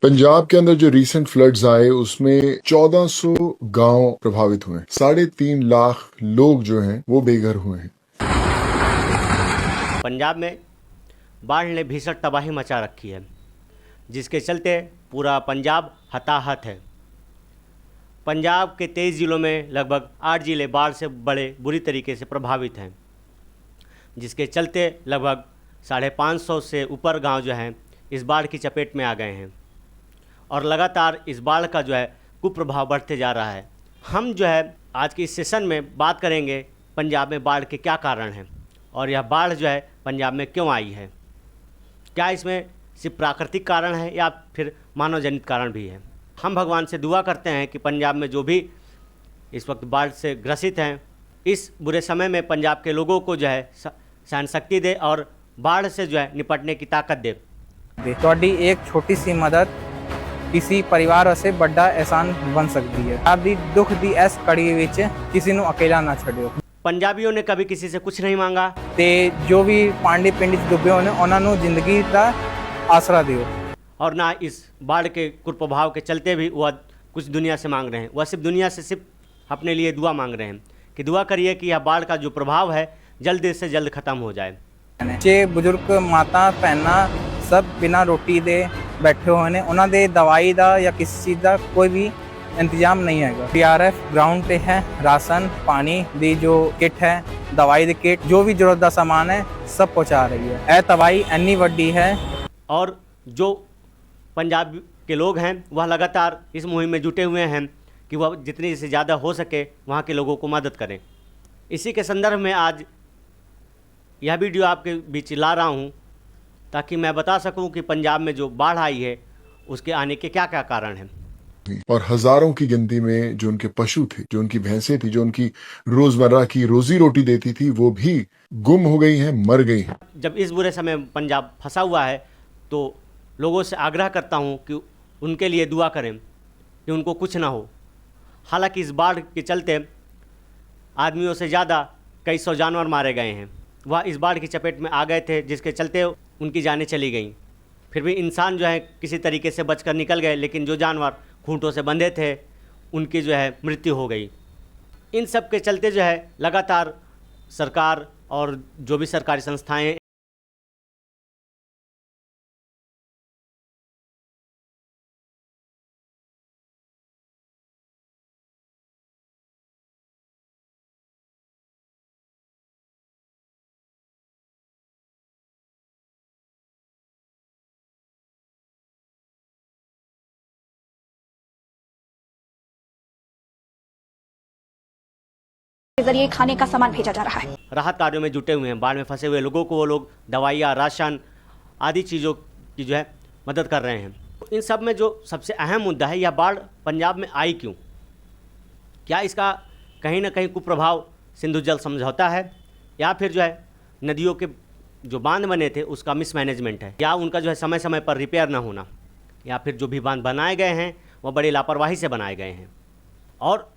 पंजाब के अंदर जो रीसेंट फ्लड्स आए उसमें 1400 गांव प्रभावित हुए, 3.5 लाख लोग जो हैं वो बेघर हुए हैं। पंजाब में बाढ़ ने भीषण तबाही मचा रखी है, जिसके चलते पूरा पंजाब हताहत है। पंजाब के 23 ज़िलों में लगभग 8 ज़िले बाढ़ से बड़े बुरी तरीके से प्रभावित हैं, जिसके चलते लगभग 550 से ऊपर गांव जो हैं इस बाढ़ की चपेट में आ गए हैं और लगातार इस बाढ़ का जो है कुप्रभाव बढ़ते जा रहा है। हम जो है आज के इस सेशन में बात करेंगे पंजाब में बाढ़ के क्या कारण हैं और यह बाढ़ जो है पंजाब में क्यों आई है। क्या इसमें सिर्फ प्राकृतिक कारण है या फिर मानव जनित कारण भी है। हम भगवान से दुआ करते हैं कि पंजाब में जो भी इस वक्त बाढ़ से ग्रसित हैं, इस बुरे समय में पंजाब के लोगों को जो है सहन शक्ति दे और बाढ़ से जो है निपटने की ताकत दे। ਤੁਹਾਡੀ एक छोटी सी मदद किसी परिवार वास्ते बड़ा एहसान बन सकती है। आपकी दुख की इस कड़ी विच किसी ਨੂੰ अकेला ना ਛੱਡਿਓ। पंजाबियों ने कभी किसी से कुछ नहीं मांगा ਤੇ जो भी पांडे पिंड ਚ डुबे होने ਉਹਨਾਂ ਨੂੰ ਜ਼ਿੰਦਗੀ ਦਾ आसरा ਦਿਓ। और ना इस बाढ़ के कुप्रभाव के चलते भी वह कुछ दुनिया से मांग रहे हैं। वह सिर्फ दुनिया से सिर्फ अपने लिए दुआ मांग रहे हैं कि दुआ करिए कि यह बाढ़ का जो प्रभाव है जल्द से जल्द ख़त्म हो जाए। ਬੱਚੇ ਬਜ਼ੁਰਗ ਮਾਤਾ ਭੈਣਾਂ सब बिना रोटी दे बैठे हुए ने, उन्होंने दे दवाई का या किसी चीज़ का कोई भी इंतजाम नहीं है। PRF ग्राउंड पे है, राशन पानी दी जो किट है, दवाई दी किट, जो भी जरूरत का सामान है सब पहुंचा रही है। यह तबाही इतनी वड्डी है और जो पंजाब के लोग हैं वह लगातार इस मुहिम में जुटे हुए हैं कि वह जितनी से ज़्यादा हो सके वहाँ के लोगों को मदद करें। इसी के संदर्भ में आज यह वीडियो आपके बीच ला रहा हूँ ताकि मैं बता सकूं कि पंजाब में जो बाढ़ आई है उसके आने के क्या क्या कारण हैं। और हजारों की गिनती में जो उनके पशु थे, जो उनकी भैंसें थी, जो उनकी रोजमर्रा की रोजी रोटी देती थी, वो भी गुम हो गई हैं, मर गई हैं। जब इस बुरे समय पंजाब फंसा हुआ है तो लोगों से आग्रह करता हूं कि उनके लिए दुआ करें कि उनको कुछ ना हो। हालांकि इस बाढ़ के चलते आदमियों से ज़्यादा कई सौ जानवर मारे गए हैं। वह इस बाढ़ की चपेट में आ गए थे, जिसके चलते उनकी जानें चली गईं। फिर भी इंसान जो है किसी तरीके से बचकर निकल गए, लेकिन जो जानवर खूंटों से बंधे थे उनकी जो है मृत्यु हो गई। इन सब के चलते जो है लगातार सरकार और जो भी सरकारी संस्थाएं के जरिए खाने का सामान भेजा जा रहा है। राहत कार्यों में जुटे हुए हैं। बाढ़ में फंसे हुए लोगों को वो लोग दवाइयाँ, राशन आदि चीज़ों की जो है मदद कर रहे हैं। इन सब में जो सबसे अहम मुद्दा है, यह बाढ़ पंजाब में आई क्यों? क्या इसका कहीं ना कहीं कुप्रभाव सिंधु जल समझौता है या फिर जो है नदियों के जो बांध बने थे उसका मिसमैनेजमेंट है, या उनका जो है समय समय पर रिपेयर ना होना, या फिर जो भी बांध बनाए गए हैं वह बड़ी लापरवाही से बनाए गए हैं। और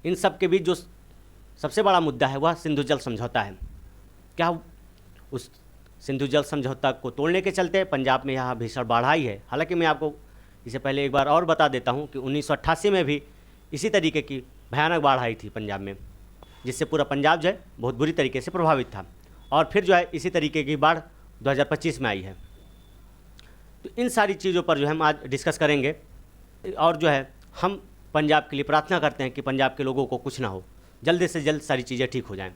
इन सब के बीच जो सबसे बड़ा मुद्दा है वह सिंधु जल समझौता है। क्या उस सिंधु जल समझौता को तोड़ने के चलते पंजाब में यहाँ भीषण बाढ़ आई है? हालांकि मैं आपको इससे पहले एक बार और बता देता हूँ कि 1988 में भी इसी तरीके की भयानक बाढ़ आई थी पंजाब में, जिससे पूरा पंजाब जो है बहुत बुरी तरीके से प्रभावित था। और फिर जो है इसी तरीके की बाढ़ 2025 में आई है। तो इन सारी चीज़ों पर जो है हम आज डिस्कस करेंगे और जो है हम पंजाब के लिए प्रार्थना करते हैं कि पंजाब के लोगों को कुछ ना हो, जल्द से जल्द सारी चीज़ें ठीक हो जाएं।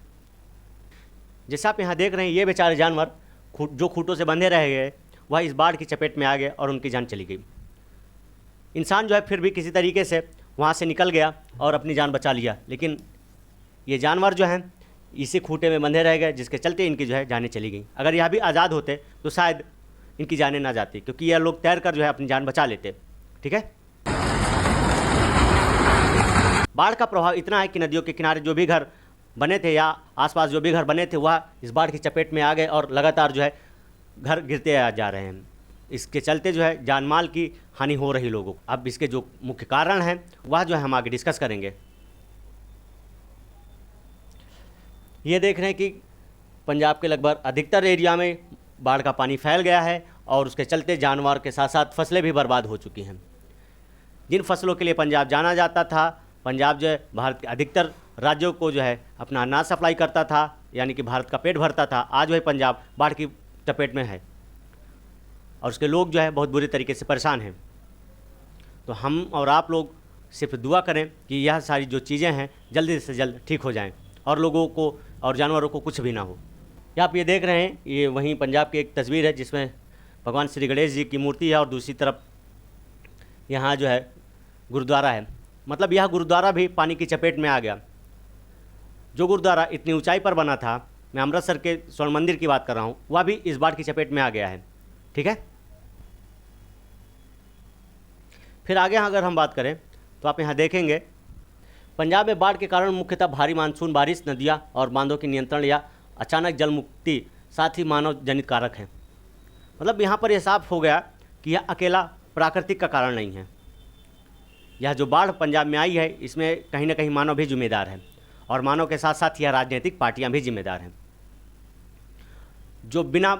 जैसा आप यहाँ देख रहे हैं, ये बेचारे जानवर जो खूंटों से बंधे रह गए वह इस बाढ़ की चपेट में आ गए और उनकी जान चली गई। इंसान जो है फिर भी किसी तरीके से वहाँ से निकल गया और अपनी जान बचा लिया, लेकिन ये जानवर जो हैं इसी खूंटे में बंधे रह गए, जिसके चलते इनकी जो है जानें चली गई। अगर यह भी आज़ाद होते तो शायद इनकी जानें ना जाती, क्योंकि यह लोग तैर कर जो है अपनी जान बचा लेते। ठीक है, बाढ़ का प्रभाव इतना है कि नदियों के किनारे जो भी घर बने थे या आसपास जो भी घर बने थे वह इस बाढ़ की चपेट में आ गए और लगातार जो है घर गिरते जा रहे हैं। इसके चलते जो है जान माल की हानि हो रही लोगों को। अब इसके जो मुख्य कारण हैं वह जो है हम आगे डिस्कस करेंगे। ये देख रहे हैं कि पंजाब के लगभग अधिकतर एरिया में बाढ़ का पानी फैल गया है और उसके चलते जानवर के साथ साथ फसलें भी बर्बाद हो चुकी हैं। जिन फसलों के लिए पंजाब जाना जाता था, पंजाब जो है भारत के अधिकतर राज्यों को जो है अपना अनाज सप्लाई करता था, यानी कि भारत का पेट भरता था, आज वही पंजाब बाढ़ की चपेट में है और उसके लोग जो है बहुत बुरी तरीके से परेशान हैं। तो हम और आप लोग सिर्फ दुआ करें कि यह सारी जो चीज़ें हैं जल्दी से जल्द ठीक हो जाएं और लोगों को और जानवरों को कुछ भी ना हो। ये आप ये देख रहे हैं, ये वहीं पंजाब की एक तस्वीर है जिसमें भगवान श्री गणेश जी की मूर्ति है और दूसरी तरफ यहाँ जो है गुरुद्वारा है। मतलब यह गुरुद्वारा भी पानी की चपेट में आ गया। जो गुरुद्वारा इतनी ऊंचाई पर बना था, मैं अमृतसर के स्वर्ण मंदिर की बात कर रहा हूँ, वह भी इस बाढ़ की चपेट में आ गया है। ठीक है, फिर आगे अगर हम बात करें तो आप यहाँ देखेंगे पंजाब में बाढ़ के कारण मुख्यतः भारी मानसून बारिश, नदियाँ और बांधों की नियंत्रण या अचानक जल मुक्ति, साथ ही मानव जनित कारक हैं। मतलब यहाँ पर यह साफ हो गया कि यह अकेला प्राकृतिक का कारण नहीं है। यह जो बाढ़ पंजाब में आई है इसमें कहीं ना कहीं मानव भी जिम्मेदार है और मानव के साथ साथ यह राजनीतिक पार्टियां भी जिम्मेदार हैं, जो बिना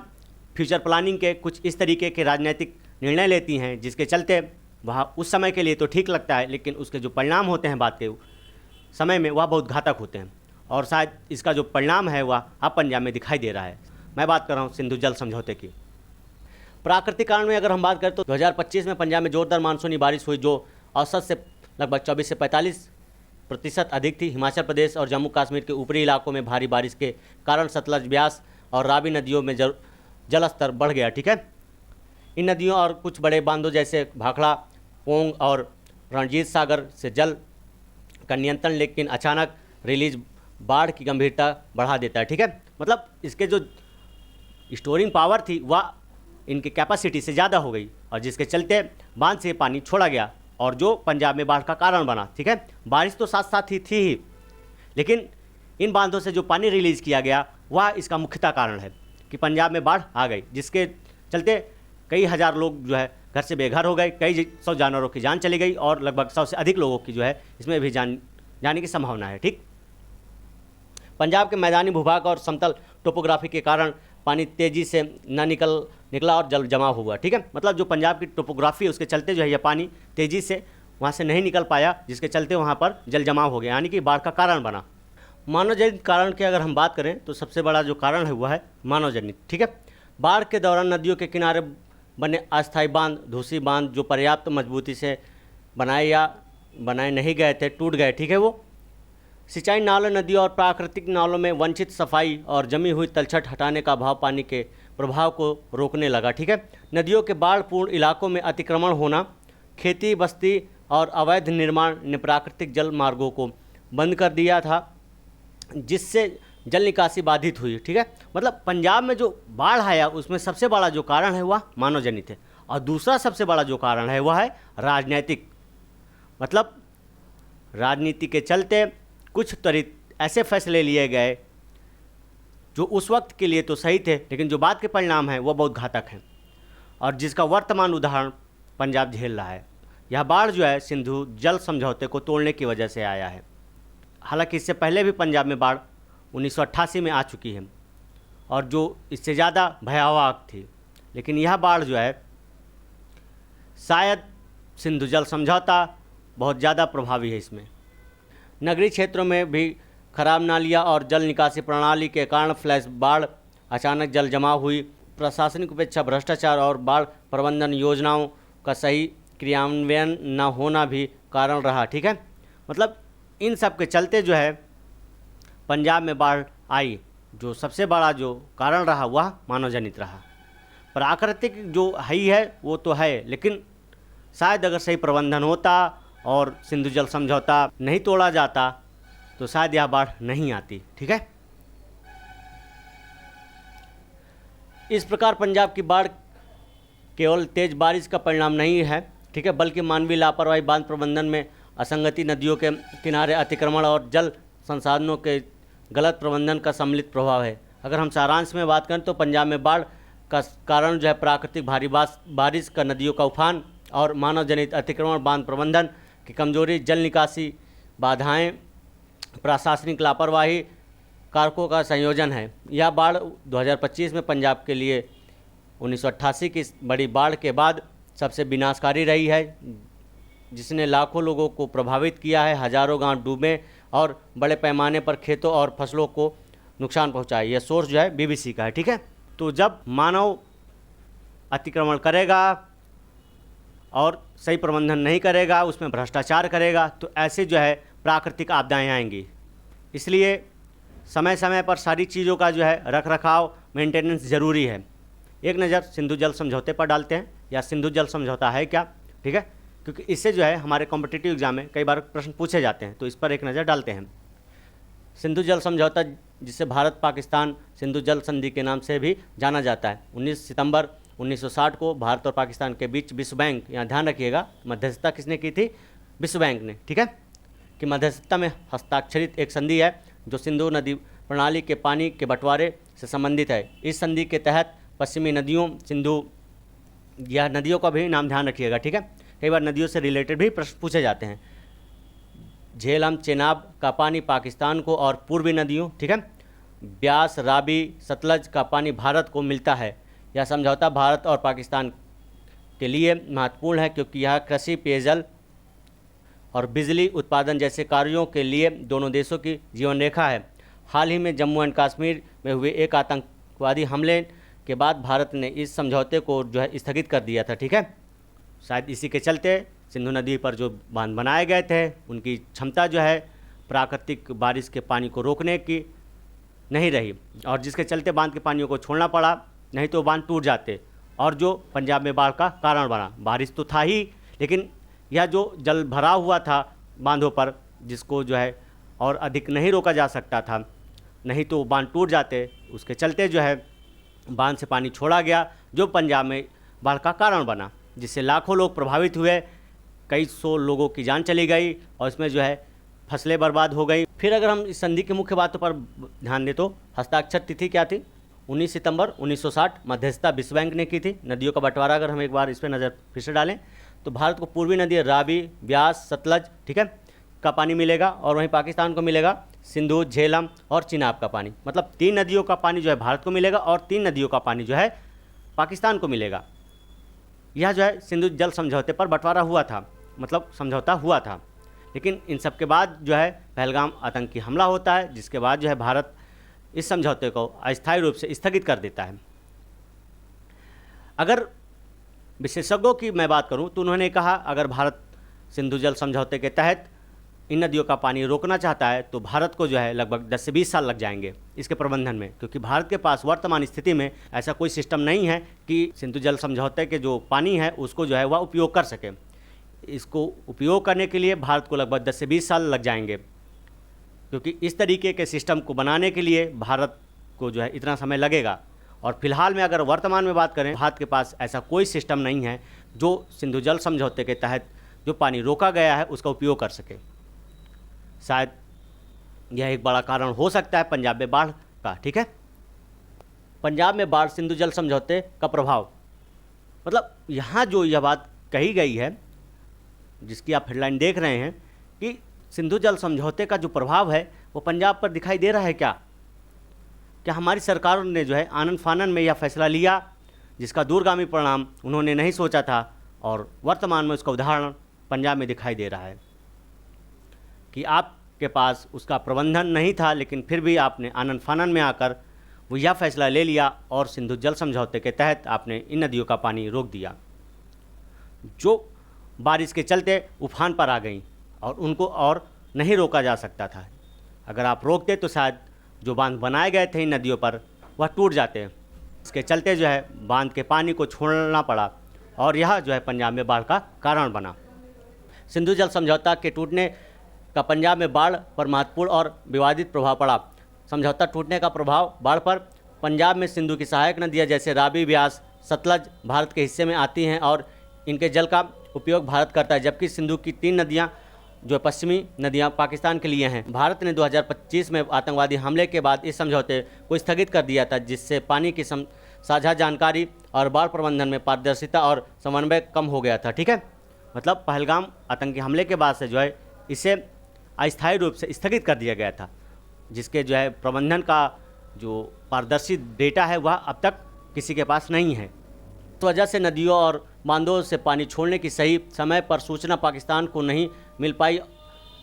फ्यूचर प्लानिंग के कुछ इस तरीके के राजनीतिक निर्णय लेती हैं, जिसके चलते वह उस समय के लिए तो ठीक लगता है, लेकिन उसके जो परिणाम होते हैं बात के समय में वह बहुत घातक होते हैं। और शायद इसका जो परिणाम है वह अब पंजाब में दिखाई दे रहा है। मैं बात कर रहा हूँ सिंधु जल समझौते की। प्राकृतिक कारण में अगर हम बात करें तो 2025 में पंजाब में जोरदार मानसूनी बारिश हुई, जो औसत से लगभग 24 से 45% अधिक थी। हिमाचल प्रदेश और जम्मू कश्मीर के ऊपरी इलाकों में भारी बारिश के कारण सतलज, ब्यास और रावी नदियों में जलस्तर बढ़ गया। ठीक है, इन नदियों और कुछ बड़े बांधों जैसे भाखड़ा, पोंग और रणजीत सागर से जल का नियंत्रण लेकिन अचानक रिलीज बाढ़ की गंभीरता बढ़ा देता है। ठीक है, मतलब इसके जो स्टोरिंग पावर थी वह इनकी कैपेसिटी से ज़्यादा हो गई और जिसके चलते बांध से पानी छोड़ा गया और जो पंजाब में बाढ़ का कारण बना। ठीक है, बारिश तो साथ साथ ही थी ही, लेकिन इन बांधों से जो पानी रिलीज़ किया गया वह इसका मुख्यतः कारण है कि पंजाब में बाढ़ आ गई, जिसके चलते कई हज़ार लोग जो है घर से बेघर हो गए, कई 100 जानवरों की जान चली गई और लगभग 100 से अधिक लोगों की जो है इसमें भी जाने की संभावना है। ठीक, पंजाब के मैदानी भूभाग और समतल टोपोग्राफी के कारण पानी तेज़ी से निकला और जल जमा हुआ। ठीक है, मतलब जो पंजाब की टोपोग्राफी है उसके चलते जो है यह पानी तेज़ी से वहाँ से नहीं निकल पाया, जिसके चलते वहाँ पर जल जमाव हो गया, यानी कि बाढ़ का कारण बना। मानव जनित कारण की अगर हम बात करें तो सबसे बड़ा जो कारण है वह है मानव जनित। ठीक है, बाढ़ के दौरान नदियों के किनारे बने अस्थायी बांध, धूसी बांध जो पर्याप्त मजबूती से बनाए नहीं गए थे, टूट गए। ठीक है, वो सिंचाई नालों, नदियों और प्राकृतिक नालों में वंचित सफाई और जमी हुई तलछट हटाने का अभाव पानी के प्रभाव को रोकने लगा। ठीक है, नदियों के बाढ़ पूर्ण इलाकों में अतिक्रमण होना, खेती, बस्ती और अवैध निर्माण ने प्राकृतिक जल मार्गों को बंद कर दिया था, जिससे जल निकासी बाधित हुई। ठीक है, मतलब पंजाब में जो बाढ़ आया उसमें सबसे बड़ा जो कारण है वह मानव जनित है और दूसरा सबसे बड़ा जो कारण है वह है राजनीतिक। मतलब राजनीति के चलते कुछ त्वरित ऐसे फैसले लिए गए जो उस वक्त के लिए तो सही थे, लेकिन जो बाद के परिणाम हैं वो बहुत घातक हैं और जिसका वर्तमान उदाहरण पंजाब झेल रहा है। यह बाढ़ जो है सिंधु जल समझौते को तोड़ने की वजह से आया है। हालांकि इससे पहले भी पंजाब में बाढ़ 1988 में आ चुकी है और जो इससे ज़्यादा भयावह थी, लेकिन यह बाढ़ जो है शायद सिंधु जल समझौता बहुत ज़्यादा प्रभावी है इसमें। नगरीय क्षेत्रों में भी खराब नालियाँ और जल निकासी प्रणाली के कारण फ्लैश बाढ़, अचानक जल जमाव हुई, प्रशासनिक उपेक्षा, भ्रष्टाचार और बाढ़ प्रबंधन योजनाओं का सही क्रियान्वयन न होना भी कारण रहा। ठीक है, मतलब इन सब के चलते जो है पंजाब में बाढ़ आई, जो सबसे बड़ा जो कारण रहा वह मानव जनित रहा। प्राकृतिक जो है वो तो है, लेकिन शायद अगर सही प्रबंधन होता और सिंधु जल समझौता नहीं तोड़ा जाता तो शायद यह बाढ़ नहीं आती। ठीक है, इस प्रकार पंजाब की बाढ़ केवल तेज बारिश का परिणाम नहीं है, ठीक है, बल्कि मानवीय लापरवाही, बांध प्रबंधन में असंगति, नदियों के किनारे अतिक्रमण और जल संसाधनों के गलत प्रबंधन का सम्मिलित प्रभाव है। अगर हम सारांश में बात करें तो पंजाब में बाढ़ का कारण जो है प्राकृतिक भारी बारिश का, नदियों का उफान और मानव जनित अतिक्रमण, बांध प्रबंधन की कमजोरी, जल निकासी बाधाएं, प्रशासनिक लापरवाही कारकों का संयोजन है। यह बाढ़ 2025 में पंजाब के लिए 1988 की इस बड़ी बाढ़ के बाद सबसे विनाशकारी रही है, जिसने लाखों लोगों को प्रभावित किया है। हज़ारों गांव डूबे और बड़े पैमाने पर खेतों और फसलों को नुकसान पहुंचा है। यह सोर्स जो है BBC का है, ठीक है। तो जब मानव अतिक्रमण करेगा और सही प्रबंधन नहीं करेगा, उसमें भ्रष्टाचार करेगा, तो ऐसे जो है प्राकृतिक आपदाएं आएंगी। इसलिए समय समय पर सारी चीज़ों का जो है रख रखाव, मेंटेनेंस ज़रूरी है। एक नज़र सिंधु जल समझौते पर डालते हैं, या सिंधु जल समझौता है क्या, ठीक है, क्योंकि इससे जो है हमारे कॉम्पिटिटिव एग्जाम में कई बार प्रश्न पूछे जाते हैं, तो इस पर एक नज़र डालते हैं। सिंधु जल समझौता, जिसे भारत पाकिस्तान सिंधु जल संधि के नाम से भी जाना जाता है, 19 सितंबर 1960 को भारत और पाकिस्तान के बीच विश्व बैंक, यहाँ ध्यान रखिएगा मध्यस्थता किसने की थी, विश्व बैंक ने, ठीक है, कि मध्यस्थता में हस्ताक्षरित एक संधि है जो सिंधु नदी प्रणाली के पानी के बंटवारे से संबंधित है। इस संधि के तहत पश्चिमी नदियों, सिंधु, यह नदियों का भी नाम ध्यान रखिएगा, ठीक है, कई बार नदियों से रिलेटेड भी प्रश्न पूछे जाते हैं। झेलम, चेनाब का पानी पाकिस्तान को और पूर्वी नदियों, ठीक है, ब्यास, रावी, सतलज का पानी भारत को मिलता है। यह समझौता भारत और पाकिस्तान के लिए महत्वपूर्ण है क्योंकि यह कृषि, पेयजल और बिजली उत्पादन जैसे कार्यों के लिए दोनों देशों की जीवन रेखा है। हाल ही में जम्मू एंड कश्मीर में हुए एक आतंकवादी हमले के बाद भारत ने इस समझौते को जो है स्थगित कर दिया था, ठीक है। शायद इसी के चलते सिंधु नदी पर जो बांध बनाए गए थे, उनकी क्षमता जो है प्राकृतिक बारिश के पानी को रोकने की नहीं रही, और जिसके चलते बांध के पानियों को छोड़ना पड़ा, नहीं तो बांध टूट जाते, और जो पंजाब में बाढ़ का कारण बना। बारिश तो था ही, लेकिन यह जो जल भरा हुआ था बांधों पर, जिसको जो है और अधिक नहीं रोका जा सकता था, नहीं तो बांध टूट जाते। उसके चलते जो है बांध से पानी छोड़ा गया, जो पंजाब में बाढ़ का कारण बना, जिससे लाखों लोग प्रभावित हुए, कई सौ लोगों की जान चली गई, और इसमें जो है फसलें बर्बाद हो गई। फिर अगर हम इस संधि की मुख्य बातों पर ध्यान दें तो हस्ताक्षर तिथि क्या थी, 19 सितंबर 1960 मध्यस्थता विश्व बैंक ने की थी। नदियों का बंटवारा अगर हम एक बार इस पर नज़र फिर से डालें तो भारत को पूर्वी नदी रावी, ब्यास, सतलज, ठीक है, का पानी मिलेगा, और वहीं पाकिस्तान को मिलेगा सिंधु, झेलम और चिनाब का पानी। मतलब 3 नदियों का पानी जो है भारत को मिलेगा और 3 नदियों का पानी जो है पाकिस्तान को मिलेगा। यह जो है सिंधु जल समझौते पर बंटवारा हुआ था, मतलब समझौता हुआ था। लेकिन इन सब के बाद जो है पहलगाम आतंकी हमला होता है, जिसके बाद जो है भारत इस समझौते को अस्थायी रूप से स्थगित कर देता है। अगर विशेषज्ञों की मैं बात करूं तो उन्होंने कहा, अगर भारत सिंधु जल समझौते के तहत इन नदियों का पानी रोकना चाहता है तो भारत को जो है लगभग 10 से 20 साल लग जाएंगे इसके प्रबंधन में, क्योंकि भारत के पास वर्तमान स्थिति में ऐसा कोई सिस्टम नहीं है कि सिंधु जल समझौते के जो पानी है उसको जो है वह उपयोग कर सके। इसको उपयोग करने के लिए भारत को लगभग 10 से 20 साल लग जाएंगे, क्योंकि इस तरीके के सिस्टम को बनाने के लिए भारत को जो है इतना समय लगेगा। और फिलहाल में अगर वर्तमान में बात करें, भारत के पास ऐसा कोई सिस्टम नहीं है जो सिंधु जल समझौते के तहत जो पानी रोका गया है उसका उपयोग कर सके। शायद यह एक बड़ा कारण हो सकता है पंजाब में बाढ़ का, ठीक है। पंजाब में बाढ़, सिंधु जल समझौते का प्रभाव, मतलब यहाँ जो यह बात कही गई है, जिसकी आप हेडलाइन देख रहे हैं कि सिंधु जल समझौते का जो प्रभाव है वो पंजाब पर दिखाई दे रहा है क्या? क्या हमारी सरकार ने जो है आनन फानन में यह फैसला लिया जिसका दूरगामी परिणाम उन्होंने नहीं सोचा था, और वर्तमान में उसका उदाहरण पंजाब में दिखाई दे रहा है कि आपके पास उसका प्रबंधन नहीं था, लेकिन फिर भी आपने आनन फानन में आकर वो यह फैसला ले लिया और सिंधु जल समझौते के तहत आपने इन नदियों का पानी रोक दिया, जो बारिश के चलते उफान पर आ गई और उनको और नहीं रोका जा सकता था। अगर आप रोकते तो शायद जो बांध बनाए गए थे इन नदियों पर वह टूट जाते। इसके चलते जो है बांध के पानी को छोड़ना पड़ा, और यह जो है पंजाब में बाढ़ का कारण बना। सिंधु जल समझौता के टूटने का पंजाब में बाढ़ पर महत्वपूर्ण और विवादित प्रभाव पड़ा। समझौता टूटने का प्रभाव बाढ़ पर, पंजाब में सिंधु की सहायक नदियाँ जैसे रावी, ब्यास, सतलज भारत के हिस्से में आती हैं और इनके जल का उपयोग भारत करता है, जबकि सिंधु की 3 नदियाँ जो पश्चिमी नदियां पाकिस्तान के लिए हैं। भारत ने 2025 में आतंकवादी हमले के बाद इस समझौते को स्थगित कर दिया था, जिससे पानी की साझा जानकारी और बाढ़ प्रबंधन में पारदर्शिता और समन्वय कम हो गया था, ठीक है। मतलब पहलगाम आतंकी हमले के बाद से जो है इसे अस्थायी रूप से स्थगित कर दिया गया था, जिसके जो है प्रबंधन का जो पारदर्शी डेटा है वह अब तक किसी के पास नहीं है। इस वजह से नदियों और बांधों से पानी छोड़ने की सही समय पर सूचना पाकिस्तान को नहीं मिल पाई,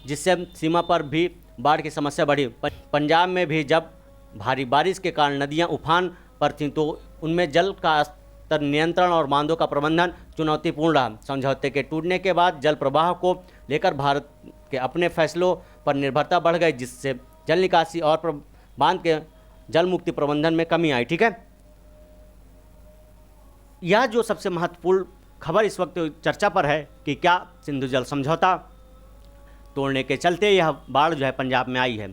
जिससे सीमा पर भी बाढ़ की समस्या बढ़ी। पंजाब में भी जब भारी बारिश के कारण नदियां उफान पर थीं तो उनमें जल का स्तर नियंत्रण और बांधों का प्रबंधन चुनौतीपूर्ण रहा। समझौते के टूटने के बाद जल प्रवाह को लेकर भारत के अपने फैसलों पर निर्भरता बढ़ गई, जिससे जल निकासी और बांध के जल मुक्ति प्रबंधन में कमी आई। ठीक है, यह जो सबसे महत्वपूर्ण खबर इस वक्त चर्चा पर है कि क्या सिंधु जल समझौता तोड़ने के चलते यह बाढ़ जो है पंजाब में आई है।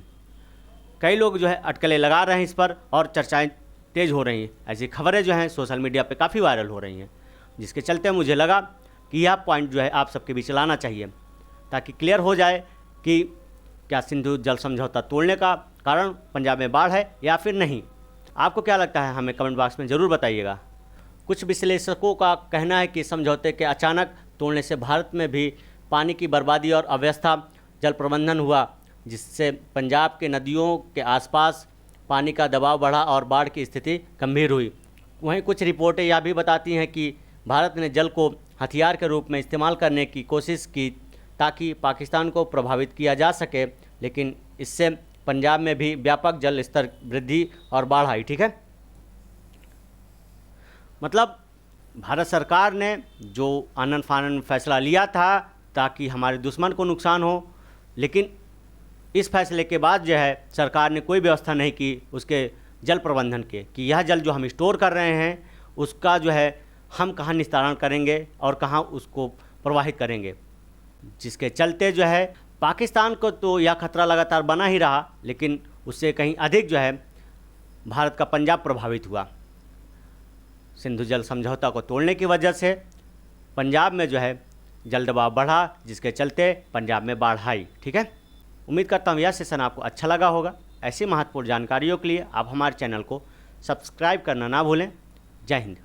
कई लोग जो है अटकलें लगा रहे हैं इस पर और चर्चाएं तेज़ हो रही हैं। ऐसी खबरें जो हैं सोशल मीडिया पे काफ़ी वायरल हो रही हैं, जिसके चलते मुझे लगा कि यह पॉइंट जो है आप सबके बीच लाना चाहिए ताकि क्लियर हो जाए कि क्या सिंधु जल समझौता तोड़ने का कारण पंजाब में बाढ़ है या फिर नहीं। आपको क्या लगता है हमें कमेंट बॉक्स में ज़रूर बताइएगा। कुछ विश्लेषकों का कहना है कि समझौते के अचानक तोड़ने से भारत में भी पानी की बर्बादी और अव्यवस्था जल प्रबंधन हुआ, जिससे पंजाब के नदियों के आसपास पानी का दबाव बढ़ा और बाढ़ की स्थिति गंभीर हुई। वहीं कुछ रिपोर्टें यह भी बताती हैं कि भारत ने जल को हथियार के रूप में इस्तेमाल करने की कोशिश की ताकि पाकिस्तान को प्रभावित किया जा सके, लेकिन इससे पंजाब में भी व्यापक जल स्तर वृद्धि और बाढ़ आई। ठीक है, मतलब भारत सरकार ने जो आनन फानन फैसला लिया था ताकि हमारे दुश्मन को नुकसान हो, लेकिन इस फैसले के बाद जो है सरकार ने कोई व्यवस्था नहीं की उसके जल प्रबंधन के, कि यह जल जो हम स्टोर कर रहे हैं उसका जो है हम कहाँ निस्तारण करेंगे और कहाँ उसको प्रवाहित करेंगे, जिसके चलते जो है पाकिस्तान को तो यह खतरा लगातार बना ही रहा, लेकिन उससे कहीं अधिक जो है भारत का पंजाब प्रभावित हुआ। सिंधु जल समझौता को तोड़ने की वजह से पंजाब में जो है जल दबाव बढ़ा, जिसके चलते पंजाब में बाढ़ आई। ठीक है, उम्मीद करता हूँ यह सेशन आपको अच्छा लगा होगा। ऐसी महत्वपूर्ण जानकारियों के लिए आप हमारे चैनल को सब्सक्राइब करना ना भूलें। जय हिंद।